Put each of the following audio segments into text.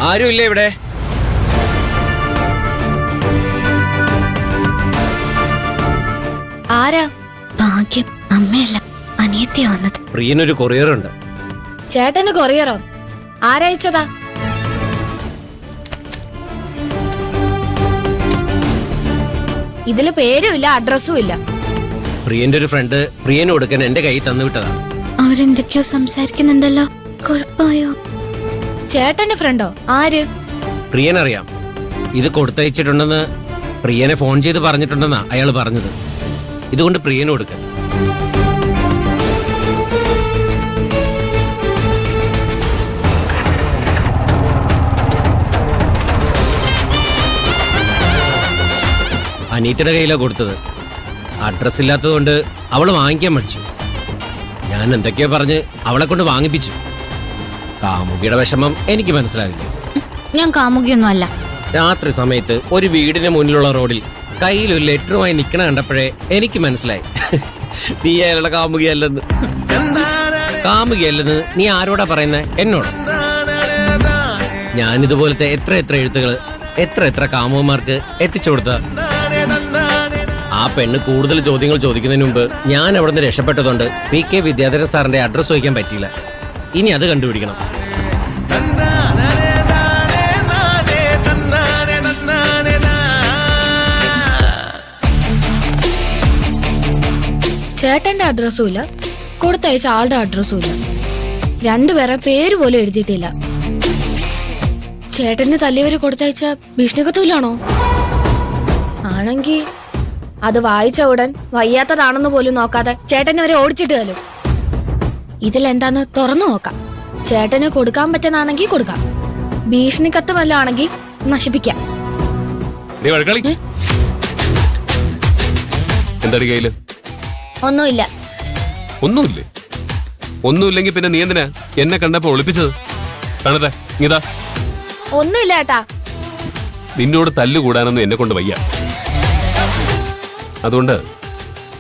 ആരുമില്ലേ ഇവിടെ? ആരാ? ഭാഗ്യം അമ്മയല്ല അനിയത്തിയാ വന്നത്. പ്രിയനൊരു കൊറിയർ ഉണ്ട്. ചേട്ടന് കൊറിയറോ? ആരയച്ചതാ? ഇതില് പേരും ഇല്ല, അഡ്രസ്സും ഇല്ല. പ്രിയന്റെ ഒരു ഫ്രണ്ട് പ്രിയന് കൊടുക്കാൻ എന്റെ കൈ തന്നുവിട്ടതാ. അവരെന്തൊക്കെയോ സംസാരിക്കുന്നുണ്ടല്ലോ, കുഴപ്പമായോ? ചേട്ടന്റെ ഫ്രണ്ടോ? ആര്? പ്രിയനറിയാം. ഇത് കൊടുത്തയച്ചിട്ടുണ്ടെന്ന് പ്രിയനെ ഫോൺ ചെയ്ത് പറഞ്ഞിട്ടുണ്ടെന്നാ അയാൾ പറഞ്ഞത്. ഇതുകൊണ്ട് പ്രിയന് കൊടുക്കാൻ. അനീറ്റയുടെ കയ്യിലാണ് കൊടുത്തത്. അഡ്രസ് ഇല്ലാത്തതുകൊണ്ട് അവള് വാങ്ങിക്കാൻ മടിച്ചു. ഞാൻ എന്തൊക്കെയോ പറഞ്ഞ് അവളെ കൊണ്ട് വാങ്ങിപ്പിച്ചു. കാമുകിയുടെ വിഷമം എനിക്ക് മനസ്സിലാവില്ല. ഞാൻ കാമുകിയൊന്നും അല്ല. രാത്രി സമയത്ത് ഒരു വീടിന് മുന്നിലുള്ള റോഡിൽ കയ്യിൽ ഒരു ലെറ്ററുമായി നിൽക്കണ കണ്ടപ്പോഴേ എനിക്ക് മനസ്സിലായി നീ അയാളുടെ കാമുകിയല്ലെന്ന്. കാമുകിയല്ലെന്ന് നീ ആരോടാ പറയുന്നേ? എന്നോട്. ഞാനിതുപോലത്തെ എത്ര എഴുത്തുകൾ എത്ര കാമുകന്മാർക്ക് എത്തിച്ചു കൊടുത്ത. ആ പെണ്ണ് കൂടുതൽ ചോദ്യങ്ങൾ ചോദിക്കുന്നതിന് മുമ്പ് ഞാൻ അവിടുന്ന് രക്ഷപ്പെട്ടതുകൊണ്ട് PK വിദ്യാധരൻ സാറിന്റെ അഡ്രസ് ചോദിക്കാൻ പറ്റിയില്ല. ഇനി അത് കണ്ടുപിടിക്കണം. ചേട്ടന്റെ അഡ്രസ്സും ഇല്ല, കൊടുത്തയച്ച ആളുടെ അഡ്രസ്സും ഇല്ല. രണ്ടുപേരെ പേര് പോലും എഴുതിയിട്ടില്ല. ചേട്ടന് തല്ലിയവര് കൊടുത്തയച്ച ഭീഷണിക്കത്തൂലാണോ? ആണെങ്കി അത് വായിച്ച ഉടൻ വയ്യാത്തതാണെന്ന് പോലും നോക്കാതെ ചേട്ടനെ അവരെ ഓടിച്ചിട്ട് തരും. ഇതിലെന്താന്ന് തുറന്നു നോക്കാം. ചേട്ടന് കൊടുക്കാൻ പറ്റുന്നതാണെങ്കിൽ കൊടുക്കാം, ഭീഷണിക്കത്ത് വല്ലതും ആണെങ്കിൽ നശിപ്പിക്കാം. ഒന്നുമില്ല. ഒന്നുമില്ലേ? ഒന്നുമില്ലെങ്കിൽ പിന്നെ നീ എന്തിനാ എന്നെ കണ്ടപ്പോ ഒളിപ്പിച്ചത്? കാണട്ടെ, ഇതാ. ഒന്നുമില്ല ഏട്ടാ. നിന്നോട് തല്ലുകൂടാനൊന്നും എന്നെ കൊണ്ട് വയ്യ. അതുകൊണ്ട്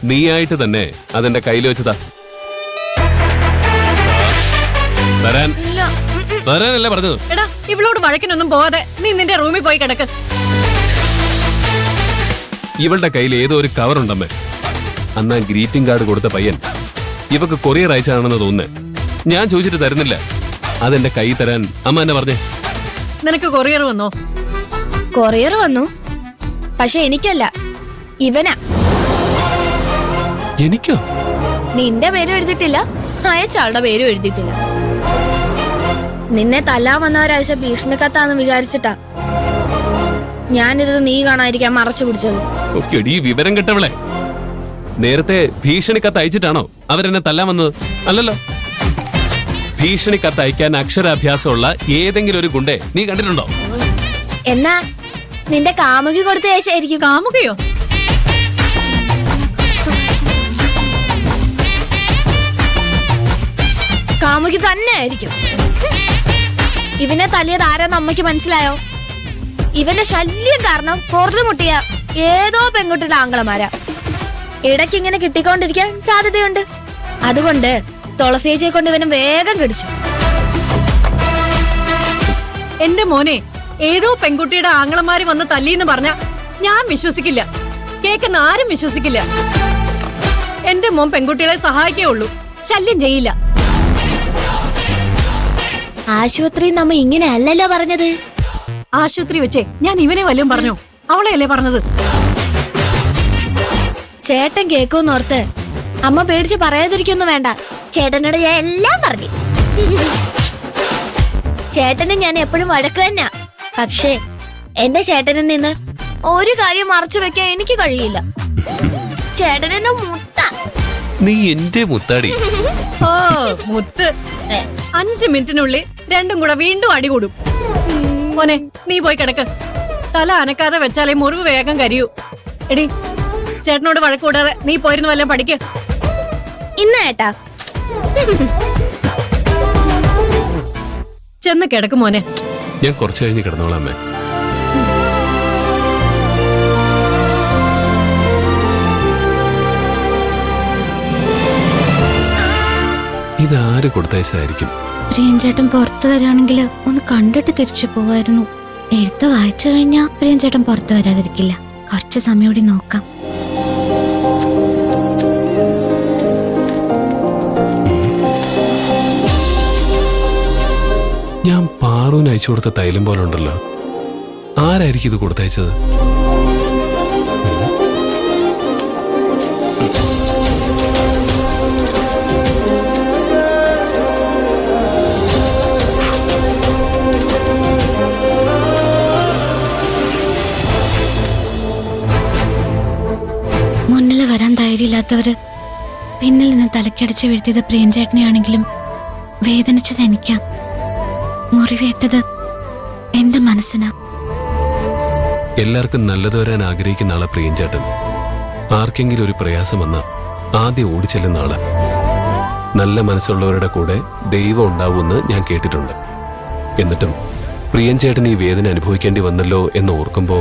നീയായിട്ട് തന്നെ അതെന്റെ കയ്യിൽ വെച്ചതാ. തരാനല്ലേ പറഞ്ഞത്? എടാ, ഇവളോട് വഴക്കിനൊന്നും പോവാതെ നീ നിന്റെ റൂമിൽ പോയി കിടക്ക്. ഇവളുടെ കയ്യിൽ ഏതോ ഒരു കവർ ഉണ്ടമ്മേ. അന്നാ ഗ്രീറ്റിംഗ് കാർഡ് കൊടുത്ത പയ്യൻ ഇവക്ക് കൊറിയർ അയച്ചാണെന്ന് തോന്നുന്നേ. ഞാൻ ചോദിച്ചിട്ട് തരുന്നില്ല. അതെന്റെ കൈ തരാൻ അമ്മ എന്നെ പറഞ്ഞേ. നിനക്ക് കൊറിയർ വന്നോ? കൊറിയർ വന്നു, പക്ഷെ എനിക്കല്ല, ഇവനാ. എനിക്കോ? നിന്റെ പേരും എഴുതിയിട്ടില്ല, അയച്ചാളുടെ പേരും എഴുതിയിട്ടില്ല. നിന്നെ തല്ലാൻ വന്നവരാഴ്ച ഭീഷണിക്കത്താന്ന് വിചാരിച്ചിട്ടാ ഞാനിത് നീ കാണാതിരിക്കാൻ മറച്ചു പിടിച്ചത്. വിവരം കെട്ടവളെ. നേരത്തെ ഭീഷണിക്കത്ത് അയച്ചിട്ടാണോ അവരെന്നെ തല്ലാൻ വന്നത്? അല്ലല്ലോ. ഭീഷണിക്കത്ത് അയക്കാൻ അക്ഷരാഭ്യാസമുള്ള ഏതെങ്കിലും ഒരു ഗുണ്ടേ നീ കണ്ടിട്ടുണ്ടോ? എന്നാ നിന്റെ കാമുകി കൊടുത്ത ശേഷമായിരിക്കും. കാമുകയോ? കാമുകി തന്നെ ആയിരിക്കും. ഇവനെ തല്ലിയത് ആരാന്ന് അമ്മയ്ക്ക് മനസ്സിലായോ? ഇവന്റെ ശല്യം കാരണം പുറത്തു മുട്ടിയ ഏതോ പെൺകുട്ടിയുടെ ആംഗളമാരാ. ഇടയ്ക്ക് ഇങ്ങനെ കിട്ടിക്കൊണ്ടിരിക്കാൻ സാധ്യതയുണ്ട്. അതുകൊണ്ട് തുളസിയേച്ചിയെ കൊണ്ട് ഇവനെ വേഗം കടിച്ചു. എന്റെ മോനെ ഏതോ പെൺകുട്ടിയുടെ ആങ്ങളമാര് വന്ന് തല്ലിന്ന് പറഞ്ഞ ഞാൻ വിശ്വസിക്കില്ല. കേൾക്കുന്ന ആരും വിശ്വസിക്കില്ല. എന്റെ മോൻ പെൺകുട്ടികളെ സഹായിക്കേ ഉള്ളൂ, ശല്യം ചെയ്യില്ല. ആശുപത്രി നമ്മ ഇങ്ങനെ അല്ലല്ലോ പറഞ്ഞത്. ആശുപത്രി വെച്ചേ ഞാൻ ഇവനെ വല്ലതും പറഞ്ഞോ? അവളെയല്ലേ പറഞ്ഞത്. ചേട്ടൻ കേൾക്കൂന്നോർത്ത് അമ്മ പേടിച്ച് പറയാതിരിക്കൊന്നും വേണ്ട. ചേട്ടനോട് ഞാൻ എല്ലാം പറഞ്ഞു. ചേട്ടന് ഞാൻ എപ്പോഴും വഴക്ക് തന്നെ. പക്ഷേ എന്റെ ചേട്ടനിൽ നിന്ന് ഒരു കാര്യം മറച്ചു വെക്കാൻ എനിക്ക് കഴിയില്ല. ചേട്ടനെന്നെ മുത്ത. നീ എന്റെ മുത്താടി. ഓ മുത്ത്. 5 മിനിറ്റിനുള്ളിൽ രണ്ടും കൂടെ വീണ്ടും അടികൂടും. മോനെ നീ പോയി കിടക്ക്. തല അനക്കാതെ വെച്ചാലേ മുറിവ് വേഗം കരിയൂ. എടി, ചേട്ടനോട് വഴക്കൂടാതെ നീ പോയിരുന്നു വല്ലതും പഠിക്ക്. ഇന്ന ഏട്ടാ. ചെന്ന് കിടക്കും മോനെ. ഞാൻ കുറച്ചു കഴിഞ്ഞ് കിടന്നോളാം അമ്മേ. ഇതാര് കൊടുത്തയച്ചതായിരിക്കും? പ്രിയൻചേട്ടൻ പുറത്തു വരാണെങ്കിൽ ഒന്ന് കണ്ടിട്ട് തിരിച്ചു പോവായിരുന്നു. എഴുത്ത് വായിച്ചു കഴിഞ്ഞാൽ പ്രിയൻചേട്ടൻ പുറത്തു വരാതിരിക്കില്ല. കുറച്ച് സമയം കൂടി നോക്കാം. ഞാൻ പാറുവിന് അയച്ചു കൊടുത്ത തൈലം പോലെ ഉണ്ടല്ലോ. ആരായിരിക്കും ഇത് കൊടുത്തയച്ചത്? മുന്നിൽ വരാൻ ധൈര്യമില്ലാത്തവര് പിന്നിൽ നിന്ന് തലക്കടിച്ച് വീഴ്ത്തിയത് പ്രിയൻചേട്ടനെയാണെങ്കിലും വേദനിച്ചത് എനിക്കാ. മുറിവേറ്റത് എന്റെ മനസ്സിനാ. എല്ലാവർക്കും നല്ലത് വരാൻ ആഗ്രഹിക്കുന്ന ആളെ പ്രിയൻചേട്ടൻ. ആർക്കെങ്കിലും ഒരു പ്രയാസം വന്ന ആദ്യം ഓടിച്ചെല്ലുന്ന ആള്. നല്ല മനസ്സുള്ളവരുടെ കൂടെ ദൈവം ഉണ്ടാവുമെന്ന് ഞാൻ കേട്ടിട്ടുണ്ട്. എന്നിട്ടും പ്രിയൻചേട്ടൻ ഈ വേദന അനുഭവിക്കേണ്ടി വന്നല്ലോ എന്ന് ഓർക്കുമ്പോ